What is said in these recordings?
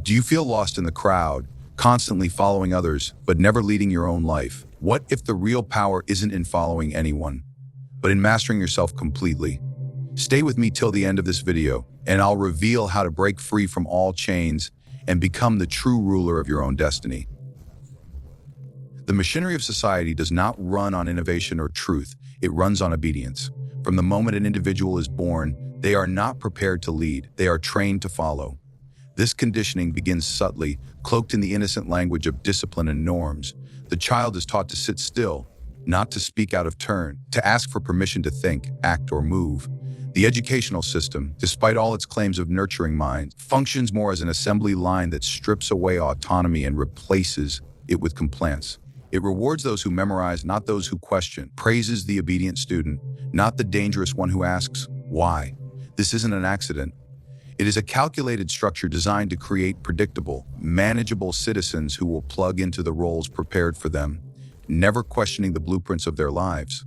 Do you feel lost in the crowd, constantly following others, but never leading your own life? What if the real power isn't in following anyone, but in mastering yourself completely? Stay with me till the end of this video, and I'll reveal how to break free from all chains and become the true ruler of your own destiny. The machinery of society does not run on innovation or truth, it runs on obedience. From the moment an individual is born, they are not prepared to lead, they are trained to follow. This conditioning begins subtly, cloaked in the innocent language of discipline and norms. The child is taught to sit still, not to speak out of turn, to ask for permission to think, act, or move. The educational system, despite all its claims of nurturing minds, functions more as an assembly line that strips away autonomy and replaces it with compliance. It rewards those who memorize, not those who question, praises the obedient student, not the dangerous one who asks, why? This isn't an accident. It is a calculated structure designed to create predictable, manageable citizens who will plug into the roles prepared for them, never questioning the blueprints of their lives.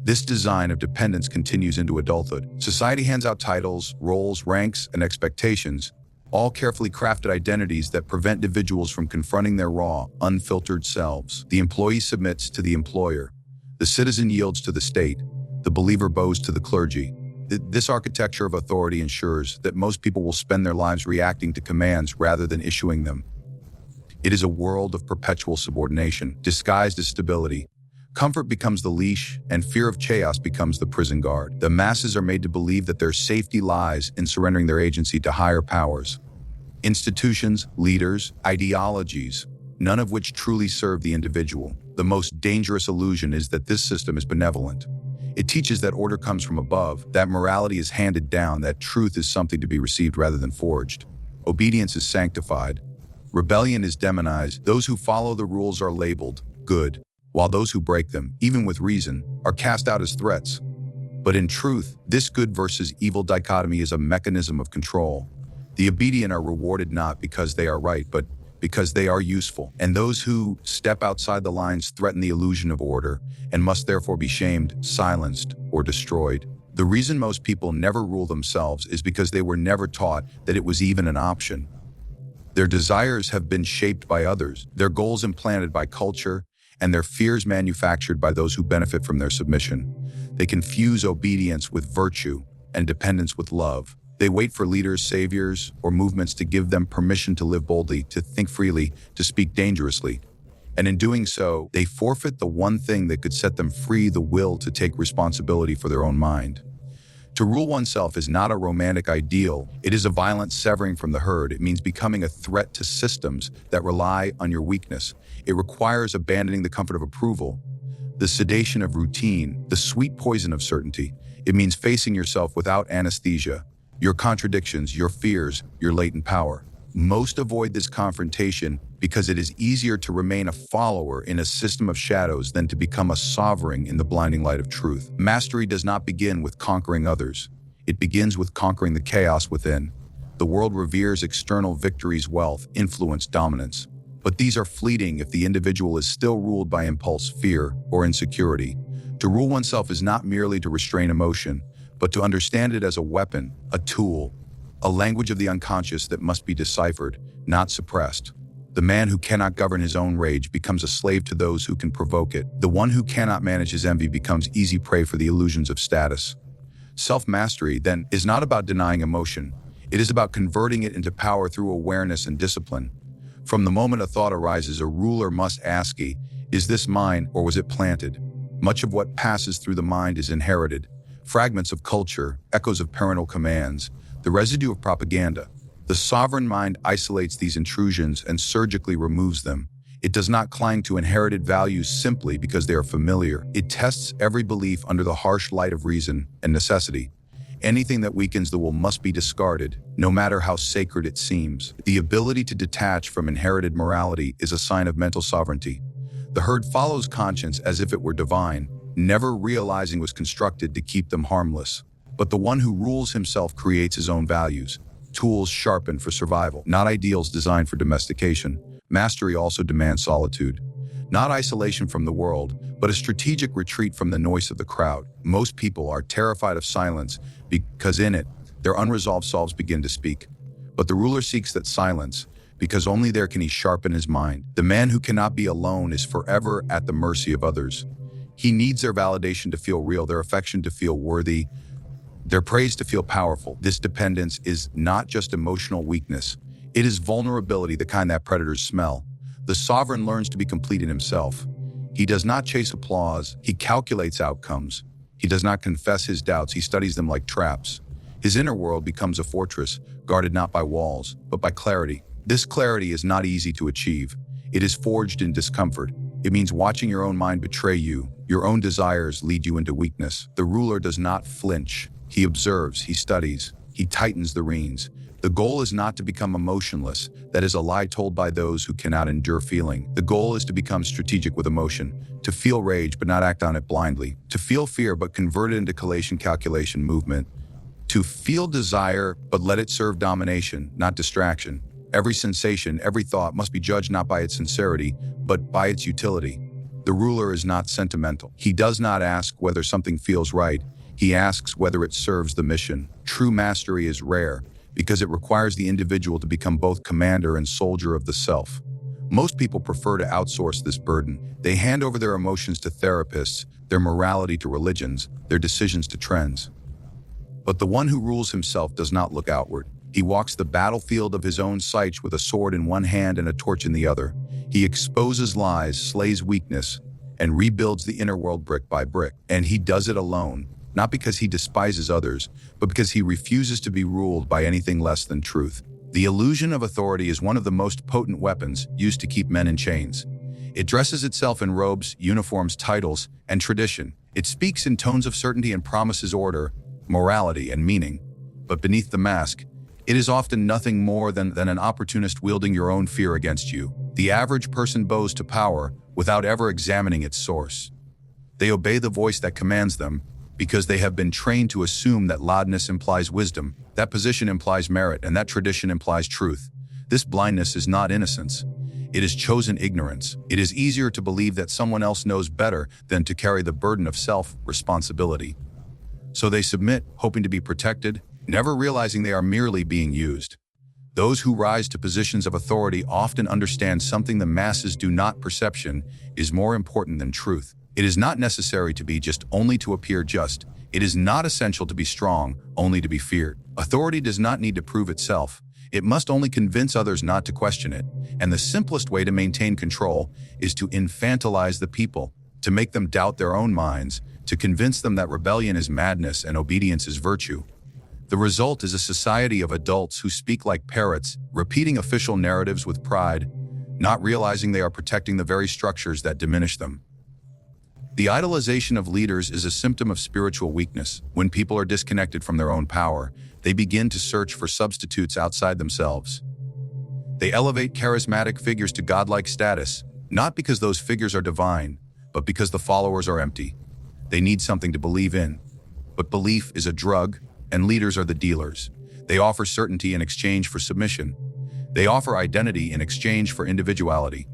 This design of dependence continues into adulthood. Society hands out titles, roles, ranks, and expectations, all carefully crafted identities that prevent individuals from confronting their raw, unfiltered selves. The employee submits to the employer. The citizen yields to the state. The believer bows to the clergy. This architecture of authority ensures that most people will spend their lives reacting to commands rather than issuing them. It is a world of perpetual subordination, disguised as stability. Comfort becomes the leash, and fear of chaos becomes the prison guard. The masses are made to believe that their safety lies in surrendering their agency to higher powers. Institutions, leaders, ideologies, none of which truly serve the individual. The most dangerous illusion is that this system is benevolent. It teaches that order comes from above, that morality is handed down, that truth is something to be received rather than forged. Obedience is sanctified. Rebellion is demonized. Those who follow the rules are labeled good, while those who break them, even with reason, are cast out as threats. But in truth, this good versus evil dichotomy is a mechanism of control. The obedient are rewarded not because they are right, but because they are useful. And those who step outside the lines threaten the illusion of order and must therefore be shamed, silenced, or destroyed. The reason most people never rule themselves is because they were never taught that it was even an option. Their desires have been shaped by others, their goals implanted by culture, and their fears manufactured by those who benefit from their submission. They confuse obedience with virtue and dependence with love. They wait for leaders, saviors, or movements to give them permission to live boldly, to think freely, to speak dangerously. And in doing so, they forfeit the one thing that could set them free, the will to take responsibility for their own mind. To rule oneself is not a romantic ideal. It is a violent severing from the herd. It means becoming a threat to systems that rely on your weakness. It requires abandoning the comfort of approval, the sedation of routine, the sweet poison of certainty. It means facing yourself without anesthesia, your contradictions, your fears, your latent power. Most avoid this confrontation because it is easier to remain a follower in a system of shadows than to become a sovereign in the blinding light of truth. Mastery does not begin with conquering others. It begins with conquering the chaos within. The world reveres external victories, wealth, influence, dominance. But these are fleeting if the individual is still ruled by impulse, fear, or insecurity. To rule oneself is not merely to restrain emotion, but to understand it as a weapon, a tool, a language of the unconscious that must be deciphered, not suppressed. The man who cannot govern his own rage becomes a slave to those who can provoke it. The one who cannot manage his envy becomes easy prey for the illusions of status. Self-mastery, then, is not about denying emotion. It is about converting it into power through awareness and discipline. From the moment a thought arises, a ruler must ask, is this mine or was it planted? Much of what passes through the mind is inherited. Fragments of culture, echoes of parental commands, the residue of propaganda. The sovereign mind isolates these intrusions and surgically removes them. It does not cling to inherited values simply because they are familiar. It tests every belief under the harsh light of reason and necessity. Anything that weakens the will must be discarded, no matter how sacred it seems. The ability to detach from inherited morality is a sign of mental sovereignty. The herd follows conscience as if it were divine, never realizing it was constructed to keep them harmless. But the one who rules himself creates his own values, tools sharpened for survival, not ideals designed for domestication. Mastery also demands solitude, not isolation from the world, but a strategic retreat from the noise of the crowd. Most people are terrified of silence because in it, their unresolved selves begin to speak. But the ruler seeks that silence, because only there can he sharpen his mind. The man who cannot be alone is forever at the mercy of others. He needs their validation to feel real, their affection to feel worthy, their praise to feel powerful. This dependence is not just emotional weakness. It is vulnerability, the kind that predators smell. The sovereign learns to be complete in himself. He does not chase applause. He calculates outcomes. He does not confess his doubts. He studies them like traps. His inner world becomes a fortress, guarded not by walls, but by clarity. This clarity is not easy to achieve. It is forged in discomfort. It means watching your own mind betray you. Your own desires lead you into weakness. The ruler does not flinch. He observes, he studies, he tightens the reins. The goal is not to become emotionless. That is a lie told by those who cannot endure feeling. The goal is to become strategic with emotion, to feel rage but not act on it blindly, to feel fear but convert it into calculation movement, to feel desire but let it serve domination, not distraction. Every sensation, every thought must be judged not by its sincerity, but by its utility. The ruler is not sentimental. He does not ask whether something feels right. He asks whether it serves the mission. True mastery is rare because it requires the individual to become both commander and soldier of the self. Most people prefer to outsource this burden. They hand over their emotions to therapists, their morality to religions, their decisions to trends. But the one who rules himself does not look outward. He walks the battlefield of his own psyche with a sword in one hand and a torch in the other. He exposes lies, slays weakness, and rebuilds the inner world brick by brick. And he does it alone, not because he despises others, but because he refuses to be ruled by anything less than truth. The illusion of authority is one of the most potent weapons used to keep men in chains. It dresses itself in robes, uniforms, titles, and tradition. It speaks in tones of certainty and promises order, morality, and meaning. But beneath the mask, it is often nothing more than an opportunist wielding your own fear against you. The average person bows to power without ever examining its source. They obey the voice that commands them because they have been trained to assume that loudness implies wisdom, that position implies merit, and that tradition implies truth. This blindness is not innocence. It is chosen ignorance. It is easier to believe that someone else knows better than to carry the burden of self-responsibility. So they submit, hoping to be protected, never realizing they are merely being used. Those who rise to positions of authority often understand something the masses do not. Perception is more important than truth. It is not necessary to be just only to appear just. It is not essential to be strong only to be feared. Authority does not need to prove itself. It must only convince others not to question it. And the simplest way to maintain control is to infantilize the people, to make them doubt their own minds, to convince them that rebellion is madness and obedience is virtue. The result is a society of adults who speak like parrots, repeating official narratives with pride, not realizing they are protecting the very structures that diminish them. The idolization of leaders is a symptom of spiritual weakness. When people are disconnected from their own power, they begin to search for substitutes outside themselves. They elevate charismatic figures to godlike status, not because those figures are divine, but because the followers are empty. They need something to believe in. But belief is a drug, and leaders are the dealers. They offer certainty in exchange for submission. They offer identity in exchange for individuality.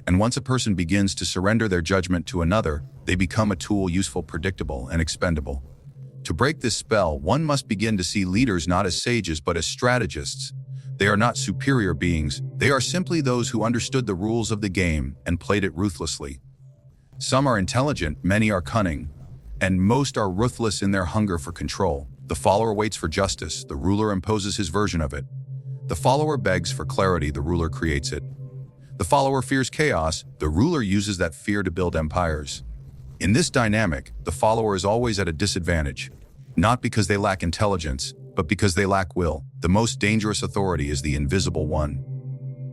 And once a person begins to surrender their judgment to another, they become a tool useful, predictable, and expendable. To break this spell, one must begin to see leaders not as sages but as strategists. They are not superior beings. They are simply those who understood the rules of the game and played it ruthlessly. Some are intelligent, many are cunning, and most are ruthless in their hunger for control. The follower waits for justice, the ruler imposes his version of it. The follower begs for clarity, the ruler creates it. The follower fears chaos, the ruler uses that fear to build empires. In this dynamic, the follower is always at a disadvantage, not because they lack intelligence, but because they lack will. The most dangerous authority is the invisible one.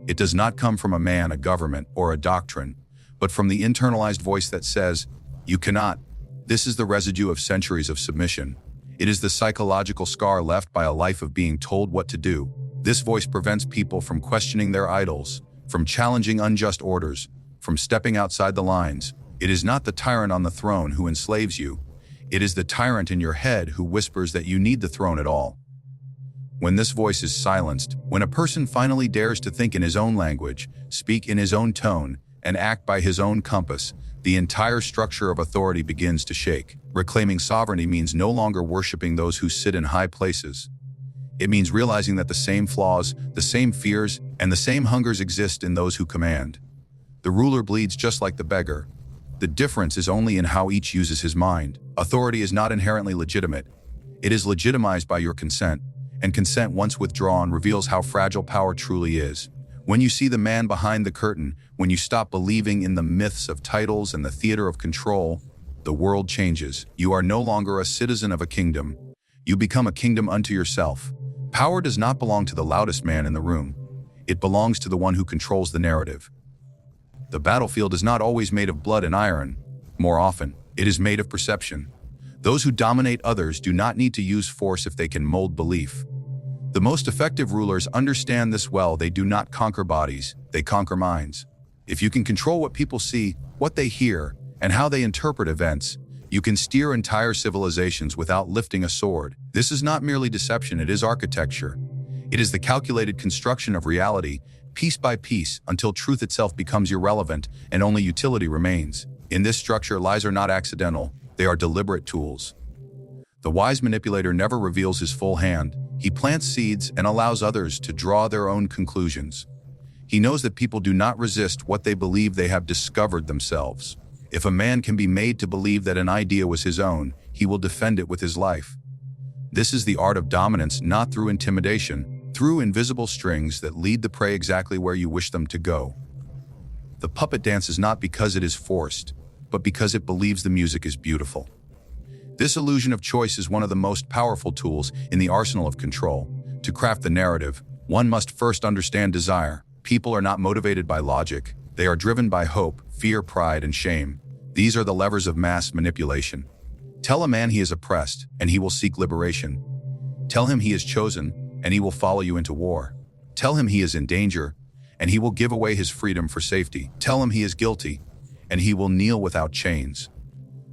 It does not come from a man, a government, or a doctrine, but from the internalized voice that says, "You cannot." This is the residue of centuries of submission. It is the psychological scar left by a life of being told what to do. This voice prevents people from questioning their idols, from challenging unjust orders, from stepping outside the lines. It is not the tyrant on the throne who enslaves you. It is the tyrant in your head who whispers that you need the throne at all. When this voice is silenced, when a person finally dares to think in his own language, speak in his own tone, and act by his own compass, the entire structure of authority begins to shake. Reclaiming sovereignty means no longer worshiping those who sit in high places. It means realizing that the same flaws, the same fears, and the same hungers exist in those who command. The ruler bleeds just like the beggar. The difference is only in how each uses his mind. Authority is not inherently legitimate. It is legitimized by your consent, and consent once withdrawn reveals how fragile power truly is. When you see the man behind the curtain, when you stop believing in the myths of titles and the theater of control, the world changes. You are no longer a citizen of a kingdom. You become a kingdom unto yourself. Power does not belong to the loudest man in the room. It belongs to the one who controls the narrative. The battlefield is not always made of blood and iron. More often, it is made of perception. Those who dominate others do not need to use force if they can mold belief. The most effective rulers understand this well. They do not conquer bodies, they conquer minds. If you can control what people see, what they hear, and how they interpret events, you can steer entire civilizations without lifting a sword. This is not merely deception, it is architecture. It is the calculated construction of reality, piece by piece, until truth itself becomes irrelevant and only utility remains. In this structure, lies are not accidental, they are deliberate tools. The wise manipulator never reveals his full hand. He plants seeds and allows others to draw their own conclusions. He knows that people do not resist what they believe they have discovered themselves. If a man can be made to believe that an idea was his own, he will defend it with his life. This is the art of dominance, not through intimidation, through invisible strings that lead the prey exactly where you wish them to go. The puppet dances not because it is forced, but because it believes the music is beautiful. This illusion of choice is one of the most powerful tools in the arsenal of control. To craft the narrative, one must first understand desire. People are not motivated by logic. They are driven by hope, fear, pride, and shame. These are the levers of mass manipulation. Tell a man he is oppressed, and he will seek liberation. Tell him he is chosen, and he will follow you into war. Tell him he is in danger, and he will give away his freedom for safety. Tell him he is guilty, and he will kneel without chains.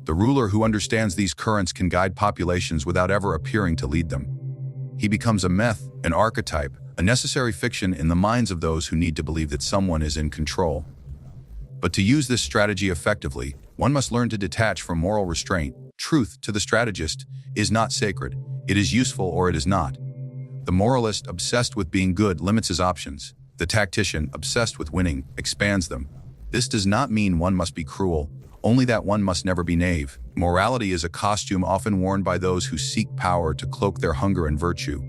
The ruler who understands these currents can guide populations without ever appearing to lead them. He becomes a myth, an archetype, a necessary fiction in the minds of those who need to believe that someone is in control. But to use this strategy effectively, one must learn to detach from moral restraint. Truth, to the strategist, is not sacred. It is useful or it is not. The moralist, obsessed with being good, limits his options. The tactician, obsessed with winning, expands them. This does not mean one must be cruel, only that one must never be knave. Morality is a costume often worn by those who seek power to cloak their hunger and virtue.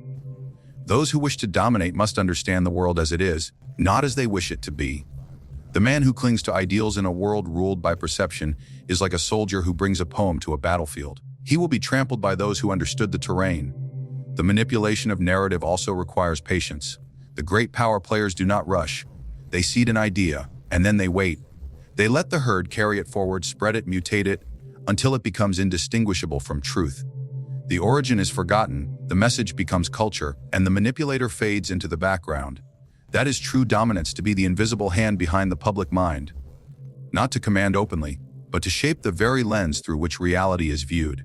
Those who wish to dominate must understand the world as it is, not as they wish it to be. The man who clings to ideals in a world ruled by perception is like a soldier who brings a poem to a battlefield. He will be trampled by those who understood the terrain. The manipulation of narrative also requires patience. The great power players do not rush. They seed an idea, and then they wait. They let the herd carry it forward, spread it, mutate it, until it becomes indistinguishable from truth. The origin is forgotten, the message becomes culture, and the manipulator fades into the background. That is true dominance, to be the invisible hand behind the public mind. Not to command openly, but to shape the very lens through which reality is viewed.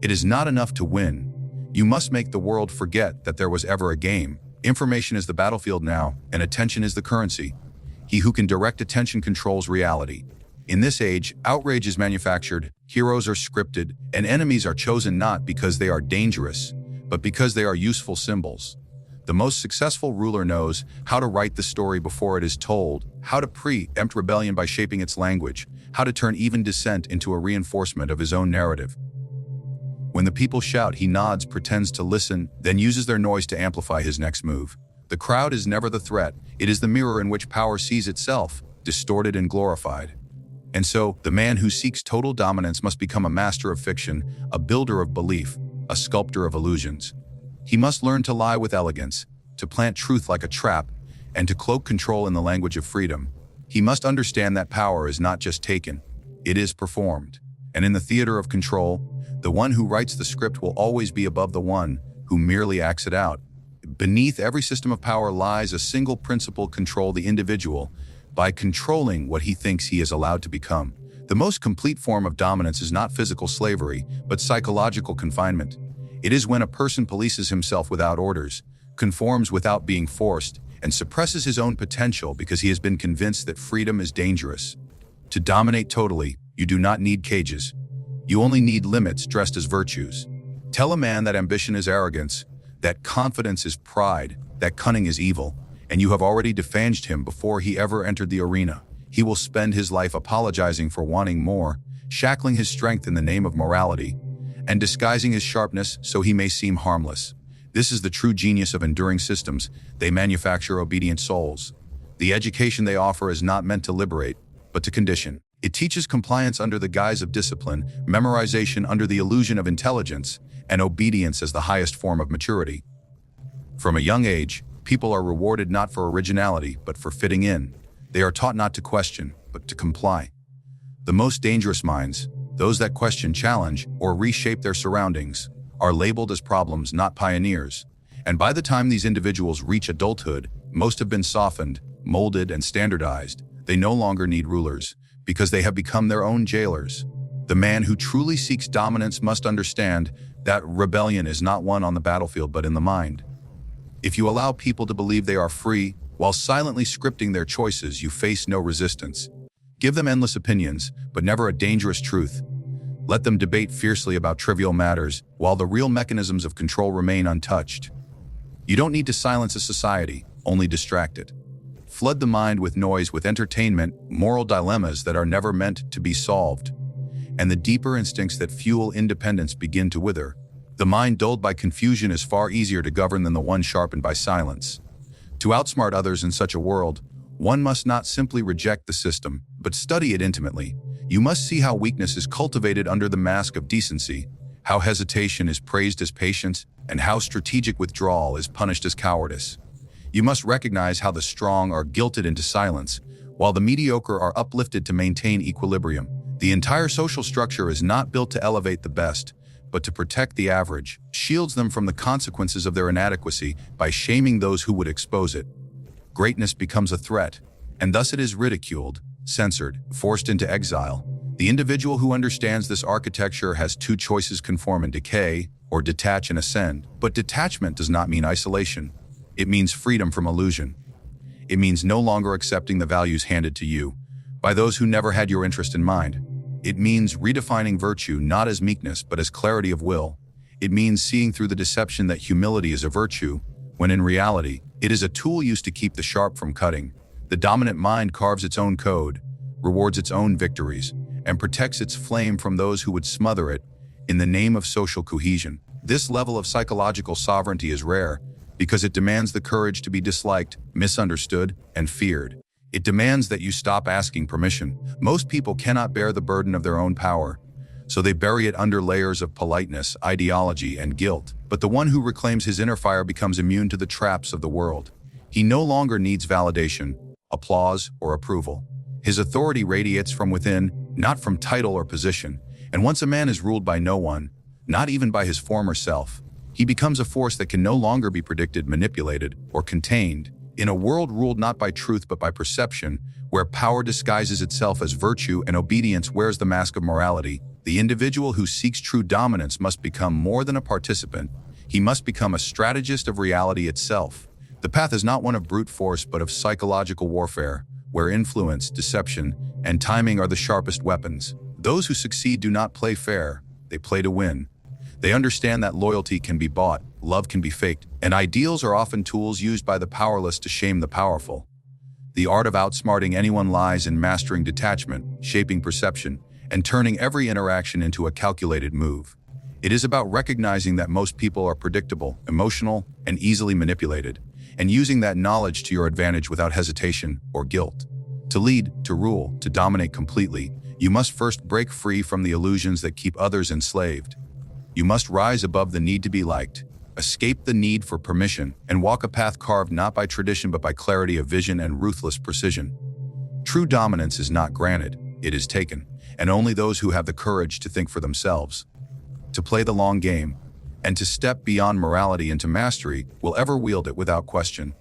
It is not enough to win. You must make the world forget that there was ever a game. Information is the battlefield now, and attention is the currency. He who can direct attention controls reality. In this age, outrage is manufactured, heroes are scripted, and enemies are chosen not because they are dangerous, but because they are useful symbols. The most successful ruler knows how to write the story before it is told, how to preempt rebellion by shaping its language, how to turn even dissent into a reinforcement of his own narrative. When the people shout, he nods, pretends to listen, then uses their noise to amplify his next move. The crowd is never the threat, it is the mirror in which power sees itself, distorted and glorified. And so, the man who seeks total dominance must become a master of fiction, a builder of belief, a sculptor of illusions. He must learn to lie with elegance, to plant truth like a trap, and to cloak control in the language of freedom. He must understand that power is not just taken, it is performed. And in the theater of control, the one who writes the script will always be above the one who merely acts it out. Beneath every system of power lies a single principle: control the individual by controlling what he thinks he is allowed to become. The most complete form of dominance is not physical slavery, but psychological confinement. It is when a person polices himself without orders, conforms without being forced, and suppresses his own potential because he has been convinced that freedom is dangerous. To dominate totally, you do not need cages. You only need limits dressed as virtues. Tell a man that ambition is arrogance, that confidence is pride, that cunning is evil, and you have already defanged him before he ever entered the arena. He will spend his life apologizing for wanting more, shackling his strength in the name of morality, and disguising his sharpness so he may seem harmless. This is the true genius of enduring systems. They manufacture obedient souls. The education they offer is not meant to liberate, but to condition. It teaches compliance under the guise of discipline, memorization under the illusion of intelligence, and obedience as the highest form of maturity. From a young age, people are rewarded not for originality, but for fitting in. They are taught not to question, but to comply. The most dangerous minds, those that question, challenge, or reshape their surroundings, are labeled as problems, not pioneers. And by the time these individuals reach adulthood, most have been softened, molded, and standardized. They no longer need rulers, because they have become their own jailers. The man who truly seeks dominance must understand that rebellion is not won on the battlefield but in the mind. If you allow people to believe they are free, while silently scripting their choices, you face no resistance. Give them endless opinions, but never a dangerous truth. Let them debate fiercely about trivial matters, while the real mechanisms of control remain untouched. You don't need to silence a society, only distract it. Flood the mind with noise, with entertainment, moral dilemmas that are never meant to be solved. And the deeper instincts that fuel independence begin to wither. The mind dulled by confusion is far easier to govern than the one sharpened by silence. To outsmart others in such a world, one must not simply reject the system, but study it intimately. You must see how weakness is cultivated under the mask of decency, how hesitation is praised as patience, and how strategic withdrawal is punished as cowardice. You must recognize how the strong are guilted into silence, while the mediocre are uplifted to maintain equilibrium. The entire social structure is not built to elevate the best, but to protect the average, shields them from the consequences of their inadequacy by shaming those who would expose it. Greatness becomes a threat, and thus it is ridiculed, censored, forced into exile. The individual who understands this architecture has two choices: conform and decay, or detach and ascend. But detachment does not mean isolation. It means freedom from illusion. It means no longer accepting the values handed to you by those who never had your interest in mind. It means redefining virtue not as meekness but as clarity of will. It means seeing through the deception that humility is a virtue, when in reality, it is a tool used to keep the sharp from cutting. The dominant mind carves its own code, rewards its own victories, and protects its flame from those who would smother it in the name of social cohesion. This level of psychological sovereignty is rare because it demands the courage to be disliked, misunderstood, and feared. It demands that you stop asking permission. Most people cannot bear the burden of their own power, so they bury it under layers of politeness, ideology, and guilt. But the one who reclaims his inner fire becomes immune to the traps of the world. He no longer needs validation, applause, or approval. His authority radiates from within, not from title or position. And once a man is ruled by no one, not even by his former self, he becomes a force that can no longer be predicted, manipulated, or contained. In a world ruled not by truth but by perception, where power disguises itself as virtue and obedience wears the mask of morality, the individual who seeks true dominance must become more than a participant. He must become a strategist of reality itself. The path is not one of brute force but of psychological warfare, where influence, deception, and timing are the sharpest weapons. Those who succeed do not play fair, they play to win. They understand that loyalty can be bought, love can be faked, and ideals are often tools used by the powerless to shame the powerful. The art of outsmarting anyone lies in mastering detachment, shaping perception, and turning every interaction into a calculated move. It is about recognizing that most people are predictable, emotional, and easily manipulated, and using that knowledge to your advantage without hesitation or guilt. To lead, to rule, to dominate completely, you must first break free from the illusions that keep others enslaved. You must rise above the need to be liked, escape the need for permission, and walk a path carved not by tradition but by clarity of vision and ruthless precision. True dominance is not granted, it is taken, and only those who have the courage to think for themselves, to play the long game, and to step beyond morality into mastery will ever wield it without question.